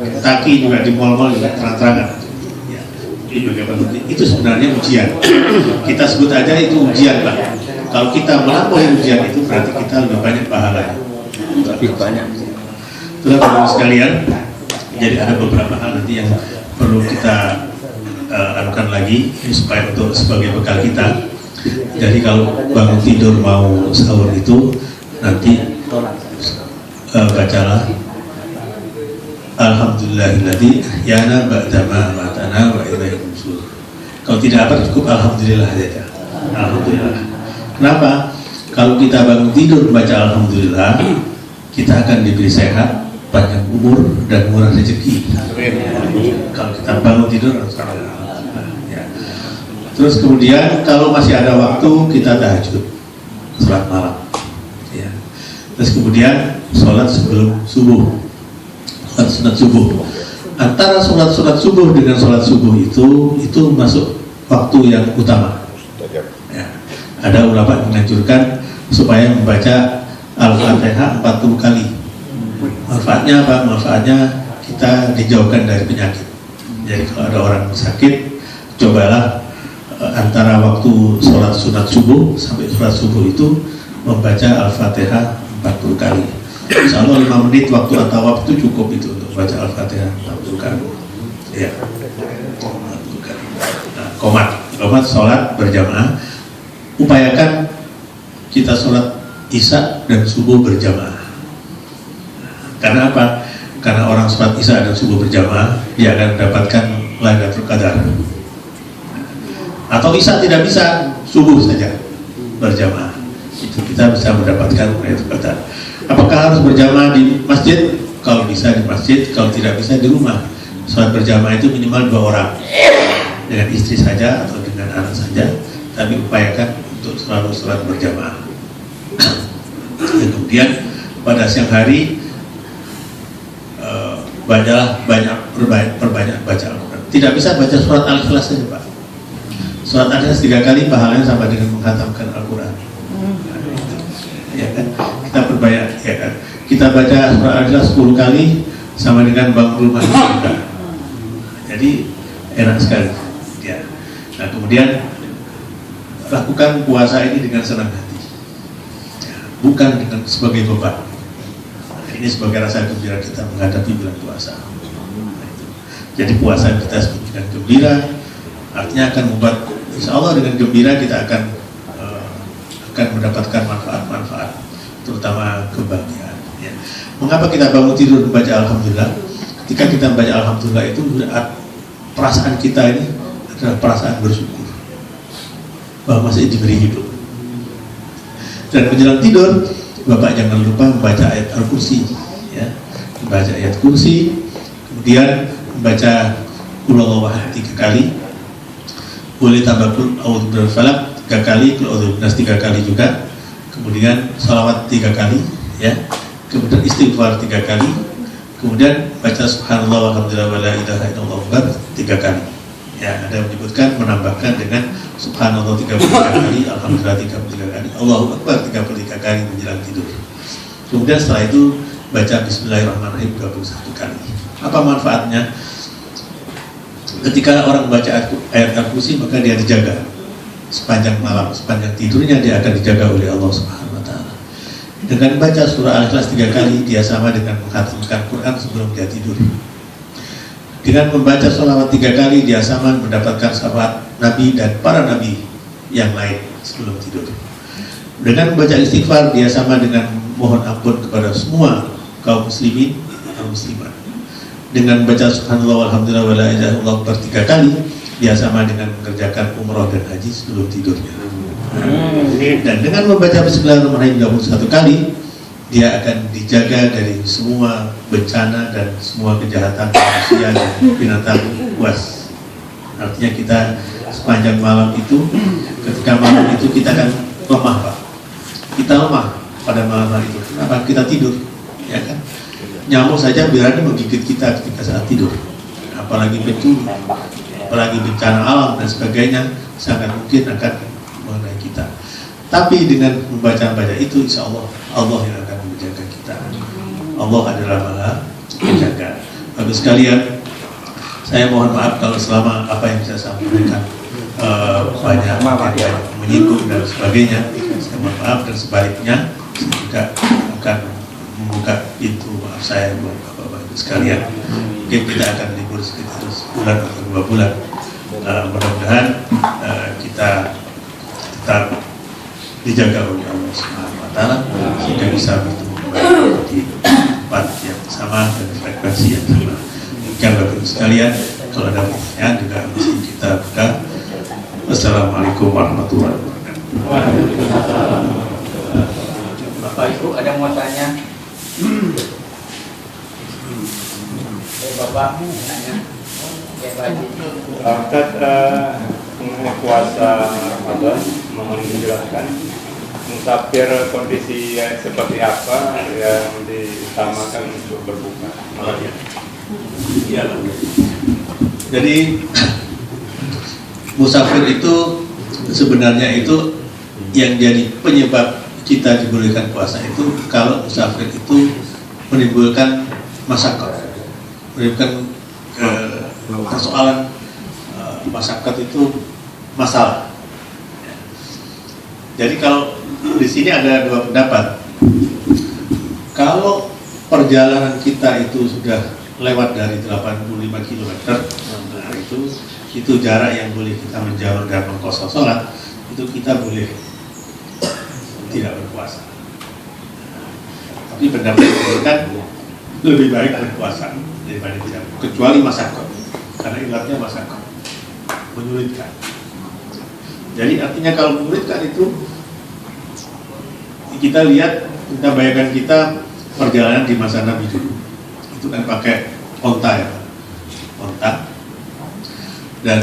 Kentucky juga di mal-mal juga terang-terangan. Itu sebenarnya ujian. Kita sebut aja itu ujian Pak. Kalau kita melampaui ujian itu berarti kita lebih banyak pahalanya. Lebih banyak. Itulah teman-teman sekalian. Jadi ada beberapa hal nanti yang perlu kita lakukan lagi supaya untuk sebagai bekal kita. Jadi kalau bangun tidur mau sahur itu nanti bacalah Alhamdulillahilladzi ahyana ba'da ma amatana wa ilaihi nusyur. Kalau tidak apa cukup alhamdulillah saja. Alhamdulillah. Kenapa? Kalau kita bangun tidur membaca alhamdulillah, kita akan diberi sehat, panjang umur dan murah rezeki. Kalau kita bangun tidur ya. Terus kemudian kalau masih ada waktu kita tahajud, salat malam. Ya. Terus kemudian sholat sebelum subuh. Sunat subuh. Antara sholat subuh dengan sholat subuh itu masuk waktu yang utama. Ya. Ada ulama yang menganjurkan supaya membaca Al-Fatihah 40 kali. Manfaatnya apa? Manfaatnya kita dijauhkan dari penyakit. Jadi kalau ada orang sakit, cobalah antara waktu sholat sunat subuh sampai sholat subuh itu membaca Al-Fatihah 40 kali. Insya Allah 5 menit waktu atau waktu cukup itu untuk baca Al-Fatihah 40 kali. Ya. 40 kali. Nah, komat sholat berjamaah. Upayakan kita sholat Isya dan subuh berjamaah. Karena apa? Karena orang sholat Isya dan subuh berjamaah, dia akan mendapatkan Lailatul Qadar. Atau Isya tidak bisa, subuh saja berjamaah, itu kita bisa mendapatkan Lailatul Qadar. Apakah harus berjamaah di masjid? Kalau bisa di masjid, kalau tidak bisa di rumah. Sholat berjamaah itu minimal 2 orang, dengan istri saja atau dengan anak saja, tapi upayakan untuk selalu sholat berjamaah. Dan kemudian pada siang hari perbanyak baca Al-Quran. Tidak bisa baca surat Al-Ikhlas saja, Pak. Surat Al-Ikhlas 3 kali pahalanya sama dengan menghatamkan Al-Quran. Ya kan? Kita perbanyak, ya kan? Kita baca surat Al-Ikhlas 10 kali sama dengan bangun rumah kita. Jadi enak sekali. Ya. Nah, kemudian lakukan puasa ini dengan senang hati, ya, bukan dengan sebagai beban. Ini sebagai rasa gembira kita menghadapi bulan puasa. Jadi puasa kita sebut dengan gembira, artinya akan membuat, insya Allah dengan gembira kita akan mendapatkan manfaat-manfaat, terutama kebahagiaan. Ya. Mengapa kita bangun tidur membaca Alhamdulillah? Ketika kita membaca Alhamdulillah itu perasaan kita ini adalah perasaan bersyukur bahwa masih diberi hidup. Dan menjelang tidur, Bapak jangan lupa membaca ayat Al-Kursi, ya, membaca ayat Kursi, kemudian membaca Qul Huwallahu Ahad 3 kali, boleh tambah Qul A'udzu Birabbil Falaq 3 kali, Qul A'udzu Binanas 3 kali juga, kemudian shalawat 3 kali, ya, kemudian istighfar 3 kali, kemudian baca Subhanallah walhamdulillah wala ilaha illallah 3 kali. Ya, ada yang menyebutkan menambahkan dengan Subhanallah 33 kali, Alhamdulillah 33 kali, Allahu Akbar 33 kali menjelang tidur. Kemudian setelah itu baca Bismillahirrahmanirrahim 21 kali. Apa manfaatnya? Ketika orang membaca ayat Al-Kursi, maka dia dijaga sepanjang malam, sepanjang tidurnya dia akan dijaga oleh Allah Subhanahu wa Ta'ala. Dengan baca surah Al-Ikhlas 3 kali, dia sama dengan menghatamkan Quran sebelum dia tidur. Dengan membaca sholawat 3 kali, dia sama mendapatkan syafaat Nabi dan para Nabi yang lain sebelum tidur. Dengan membaca istighfar, dia sama dengan mohon ampun kepada semua kaum muslimin dan muslimat. Dengan membaca Subhanallah walhamdulillah wala ilaha illallah 3 kali, dia sama dengan mengerjakan umroh dan haji sebelum tidurnya. Dan dengan membaca Bismillahirrahmanirrahim 21 kali, dia akan dijaga dari semua bencana dan semua kejahatan manusia dan binatang buas. Artinya kita sepanjang malam itu, ketika malam itu kita akan lemah, Pak. Kita lemah pada malam hari itu. Kenapa? Kita tidur, ya kan? Nyamuk saja berani menggigit kita ketika saat tidur. Apalagi pencuri, apalagi bencana alam dan sebagainya, sangat mungkin akan mengenai kita. Tapi dengan membaca itu, insya Allah, Allah yang akan menjaga kita. Allah adalah Maha Penjaga. Bagus sekalian, saya mohon maaf kalau selama apa yang saya sampaikan banyak menyinggung dan sebagainya. Saya mohon maaf, dan sebaliknya saya juga akan membuka pintu maaf saya buat bapak-bapak sekalian. Mungkin kita akan libur sekitar sebulan atau 2 bulan. Mudah-mudahan kita tetap dijaga oleh Allah Subhanahu wa Ta'ala sehingga bisa bertemu kembali di tempat yang sama dan frekuensi yang sama. Demikian bapak sekalian, kalau ada pertanyaan juga mesti kita buka. Wassalamualaikum warahmatullahi wabarakatuh. Bapak Ibu ada yang mau tanya? Bapak tanya. Ustaz, mengenai puasa Ramadan, mohon dijelaskan musafir kondisi seperti apa yang diutamakan untuk berbuka. Ya, jadi musafir itu sebenarnya itu yang jadi penyebab kita dibolehkan puasa itu kalau musafir itu menimbulkan masyarakat, menimbulkan persoalan masyarakat itu masalah. Jadi kalau di sini ada 2 pendapat. Kalau perjalanan kita itu sudah lewat dari 85 km, nah itu jarak yang boleh kita menjalur dan mengqasar sholat, itu kita boleh tidak berpuasa. Tapi pendapat saya kan lebih baik berpuasa daripada tidak, kecuali masakot, karena ilatnya masakot menyulitkan. Jadi artinya kalau menyulitkan itu kita lihat, kita bayangkan kita perjalanan di masa Nabi dulu, itu kan pakai onta ya, onta, dan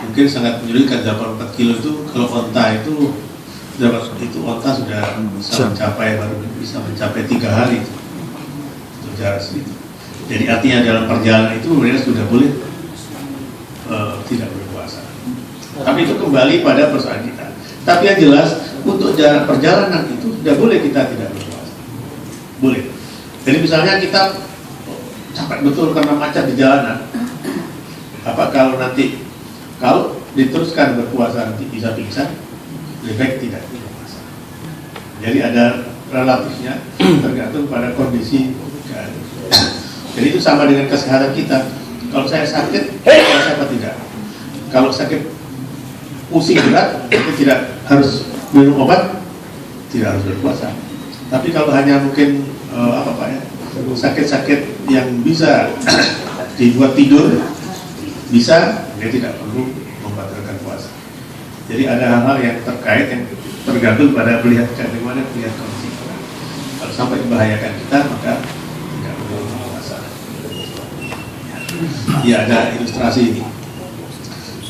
mungkin sangat menyulitkan 84 kilo itu. Kalau onta itu onta sudah bisa mencapai, baru bisa mencapai 3 hari itu jarak segitu. Jadi artinya dalam perjalanan itu mereka sudah boleh tidak berpuasa. Tapi itu kembali pada persoalan kita. Tapi yang jelas untuk jarak perjalanan itu tidak boleh kita tidak berpuasa. Boleh. Jadi misalnya kita capek betul karena macet di jalanan. Apa kalau nanti kalau diteruskan berpuasa nanti bisa pingsan, lebih baik tidak berpuasa. Jadi ada relatifnya tergantung pada kondisi. Jadi itu sama dengan kesehatan kita. Kalau saya sakit, puasa apa tidak? Kalau sakit pusing berat, itu tidak harus minum obat, tidak harus berpuasa. Tapi kalau hanya mungkin sakit-sakit yang bisa dibuat tidur, bisa, dia tidak perlu membatalkan puasa. Jadi ada hal-hal yang terkait yang tergantung pada melihat bagaimana melihat kondisi. Kalau sampai membahayakan kita, maka tidak perlu berpuasa. Ya, ada ilustrasi ini.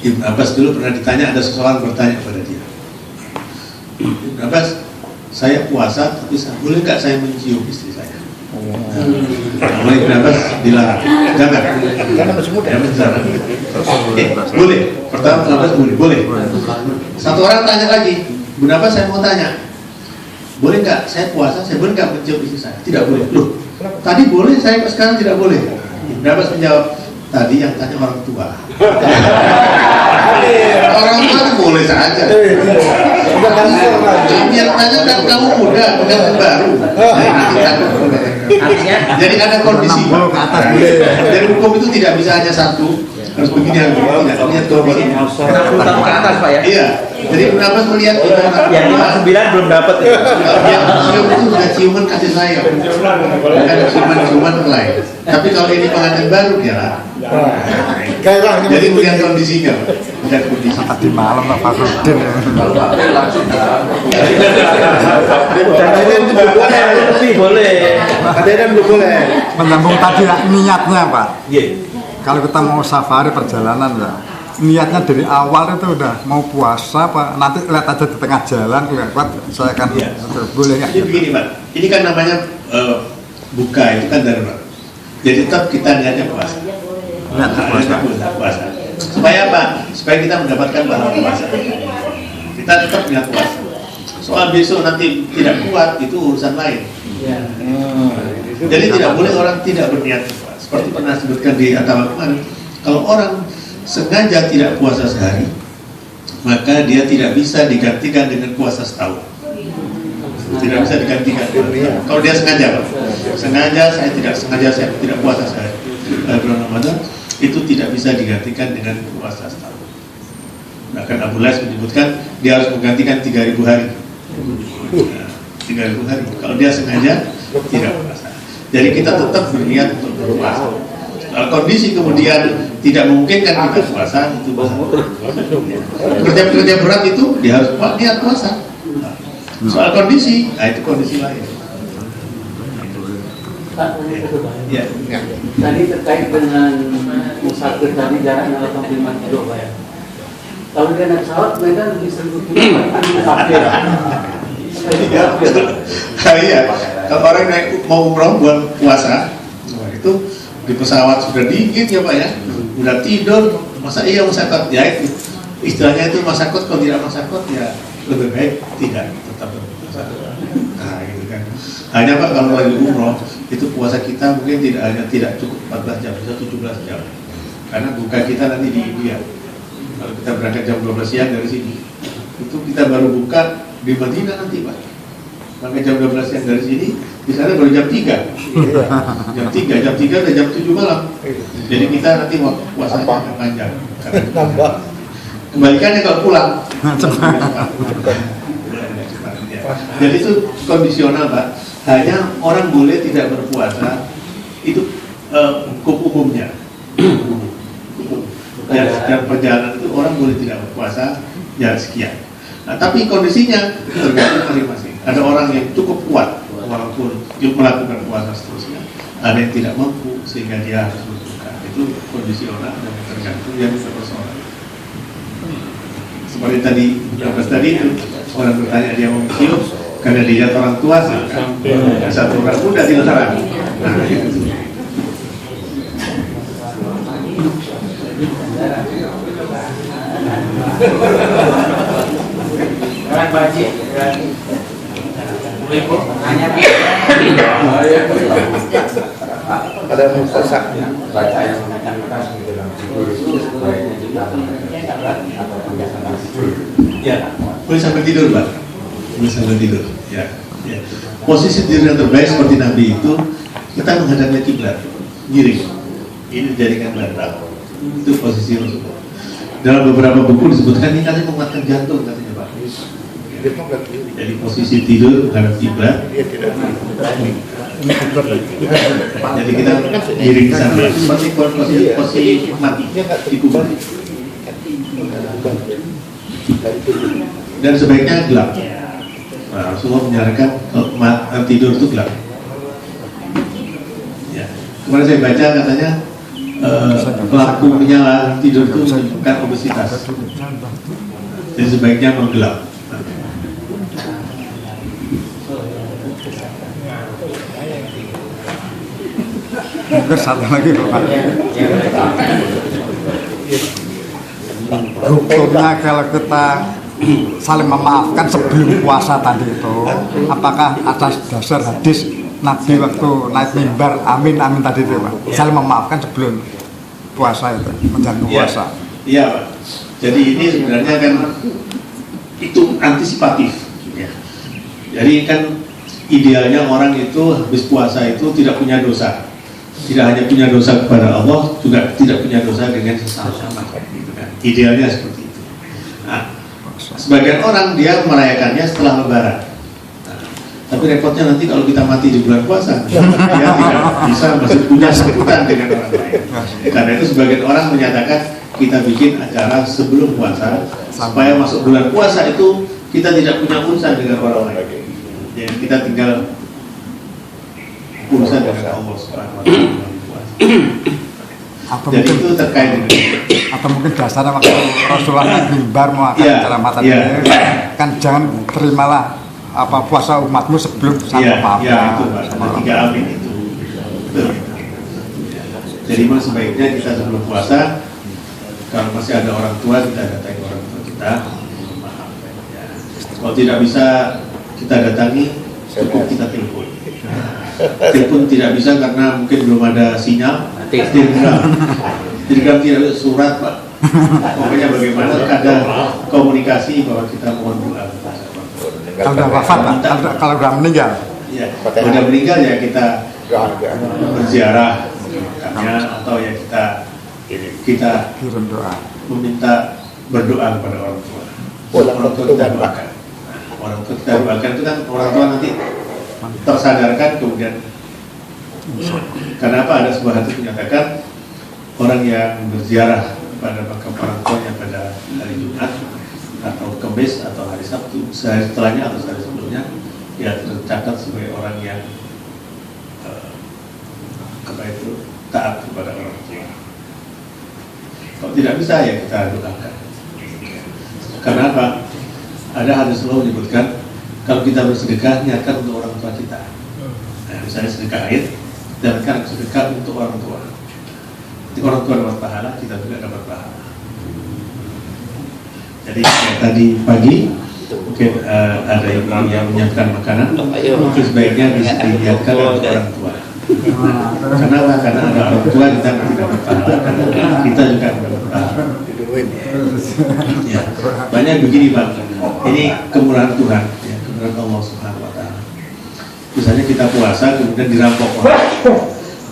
Ibn Abbas dulu pernah ditanya, ada seseorang bertanya kepada dia, Ibn Abbas, saya puasa, tapi boleh nggak saya mencium istri saya? Oleh Ibn Abbas dilarang, jangan. Boleh. Pertama Ibn Abbas boleh. Satu orang tanya lagi, Ibn Abbas saya mau tanya, boleh nggak saya puasa, saya boleh nggak mencium istri saya? Tidak boleh. Loh, tadi boleh, saya sekarang tidak boleh. Ibn Abbas menjawab, tadi yang tanya orang tua. Orang tua itu boleh saja. Yang tanya kan kamu muda, pengantin baru. Artinya, Jadi ada kondisi. Jadi hukum itu tidak bisa hanya satu, harus begini harus begini. Tidak lihat kondisi. utang ke atas Pak ya. Iya. Jadi kenapa melihat Yang 59 belum dapat ya. yang cium itu sudah ciuman kasih sayang, bukan ciuman lain. Tapi kalau ini pengantin baru ya lah. Jadi melihat kondisinya, melihat kondisi. Tadi malam Pak Farudin. Boleh. Menyambung tadi ya, niatnya Pak. Kalau kita mau safari perjalanan ya, niatnya dari awal itu udah mau puasa Pak. Nanti lihat aja di tengah jalan kuat saya akan boleh ya. Jadi begini Pak, ini kan namanya buka itu kan darurat. Jadi tetap kita niatnya puasa. Puasa. Supaya apa? Supaya kita mendapatkan pahala puasa. Kita tetap niat puasa. Soal besok nanti tidak kuat itu urusan lain. Jadi tidak boleh orang tidak berniat puasa. Seperti pernah sebutkan di Atama kemarin, kalau orang sengaja tidak puasa sehari, maka dia tidak bisa digantikan dengan puasa setahun. Tidak bisa digantikan. Kalau dia sengaja, Pak. Saya tidak puasa sehari. Bulan Ramadan itu tidak bisa digantikan dengan puasa setahun. Bahkan Abu Lais menyebutkan dia harus menggantikan 3.000 hari. 3.000 hari. Kalau dia sengaja tidak puasa. Jadi kita tetap berniat untuk berpuasa. Kalau kondisi kemudian tidak memungkinkan kita puasa, itu kerja berat itu dia harus niat puasa. Soal kondisi, nah itu kondisi lain. Ya. Tadi terkait dengan musafir tadi jaraknya 85 kilo Pak ya. Kalau dia naik pesawat mereka lebih sering musafir. Iya. Kalau orang naik mau umroh buat puasa, itu di pesawat sudah dingin ya Pak ya, udah tidur, masa iya masakot ya itu istilahnya itu masakot. Kalau tidak masakot ya lebih baik tidak tetap berpuasa. Nah gitu kan. Hanya Pak kalau lagi umroh itu puasa kita mungkin tidak cukup 14 jam, bisa 17 jam. Karena buka kita nanti di India. Kalau kita berangkat jam 12 siang dari sini, itu kita baru buka di Madinah nanti Pak. Sampai jam 12 siang dari sini, di sana baru jam 3. Jam 3 udah jam 7 malam. Jadi kita nanti puasanya agak panjang. Kembalikannya kalau pulang. Jadi itu kondisional Pak. Hanya orang boleh tidak berpuasa itu hukum umumnya. Dan setiap perjalanan itu orang boleh tidak berpuasa ya sekian. Nah, tapi kondisinya tergantung masing-masing. Ada orang yang cukup kuat walaupun melakukan puasa seterusnya, ada yang tidak mampu sehingga dia harus berbuka. Itu kondisi orang yang tergantung yang persoalan. Seperti tadi itu orang bertanya dia mau kecil karena dilihat orang tua satu orang muda dilarang. Nah, itu. Ada mustasak baca yang mengatakan Ya, boleh sampai tidur, Pak. Boleh sampai tidur. Ya, ya. Posisi tidur yang terbaik seperti Nabi itu kita menghadapnya kiblat, giring. Ini dijadikan belakang. Itu posisi Rasulullah. Dalam beberapa buku disebutkan ini katanya menguatkan jantung katanya, Pak. Jadi posisi tidur menghadap kiblat. Jadi kita giring ke sana seperti posisi mati dikubur. Dan sebaiknya gelap. Nah, Rasulullah menyarankan kalau tidur itu gelap. Ya. Kemarin saya baca katanya lampu menyala tidur itu menyebabkan obesitas. Jadi sebaiknya menggelap. Mungkin satu lagi Pak. Hukumnya kalau kita saling memaafkan sebelum puasa tadi itu, apakah atas dasar hadis Nabi waktu naik mimbar amin amin tadi itu Pak, saling memaafkan sebelum puasa itu, menjalankan puasa. Iya Pak. Jadi ini sebenarnya kan itu antisipatif. Ya. Jadi kan idealnya orang itu habis puasa itu tidak punya dosa. Tidak hanya punya dosa kepada Allah, juga tidak punya dosa dengan sesama. Gitu kan. Idealnya seperti itu. Nah, sebagian orang dia merayakannya setelah Lebaran. Nah, tapi repotnya nanti kalau kita mati di bulan puasa, dia tidak bisa masih punya sebutan dengan orang lain. Karena itu sebagian orang menyatakan kita bikin acara sebelum puasa supaya masuk bulan puasa itu kita tidak punya urusan dengan orang lain. Jadi kita tinggal urusan dengan Allah Subhanahu wa taala. Jadi itu terkait dengan atau mungkin dasarnya waktu Rasulullah naik mimbar mau akan ceramah tadi kan jangan terimalah apa puasa umatmu sebelum sampai apa. Ya itu Pak, ada 3 amin itu. Jadi memang sebaiknya kita sebelum puasa kalau masih ada orang tua kita datangi orang tua kita. Ya. Kalau tidak bisa kita datangi, cukup kita telepon. Telepon tidak bisa karena mungkin belum ada sinyal. Telegram tidak ada surat Pak. Pokoknya bagaimana ada komunikasi bahwa kita mohon doa. Kalau sudah wafat Pak, kalau sudah meninggal. Ya, kalau sudah meninggal ya kita berziarah atau ya kita kirim doa, meminta berdoa kepada orang tua. Orang tua kita doakan. Orang tua kita doakan itu kan orang tua nanti tersadarkan kemudian. Karena apa? Ada sebuah hadis menyatakan orang yang berziarah pada makam orang tuanya pada hari Jumat atau Kamis atau hari Sabtu, sehari setelahnya atau sehari sebelumnya, dia tercatat sebagai orang yang taat kepada orang tua. Kalau tidak bisa ya kita doakan. Karena apa? Ada hadis selalu menyebutkan kalau kita bersedekah niatkan untuk orang tua kita. Nah, misalnya sedekah air, dan kan sedekah untuk orang tua. Jadi orang tua dapat pahala, kita juga dapat pahala. Jadi tadi pagi mungkin ada yang menyiapkan makanan, mungkin sebaiknya diniatkan untuk orang tua. Karena ada orang tua kita nanti dapat pahala, kita juga dapat pahala. Ya, banyak begini Pak. Ini kemurahan Tuhan, ya, kemurahan Allah Subhanahu Wa Taala. Misalnya kita puasa kemudian dirampok orang,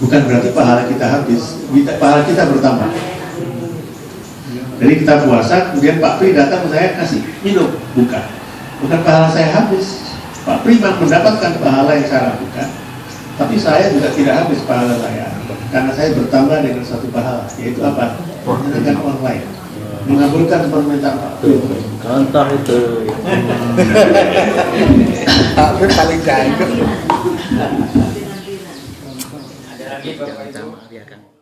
bukan berarti pahala kita habis, pahala kita bertambah. Jadi kita puasa kemudian Pak Pri datang ke saya kasih minum buka, bukan pahala saya habis, Pak Prima mendapatkan pahala yang saya lakukan, tapi saya juga tidak habis pahala saya, karena saya bertambah dengan satu pahala, yaitu apa? Dengan orang lain, mengabulkan permintaan Pak Prima. Contoh itu. Tapi paling jago. Ada lagi, jangan biarkan.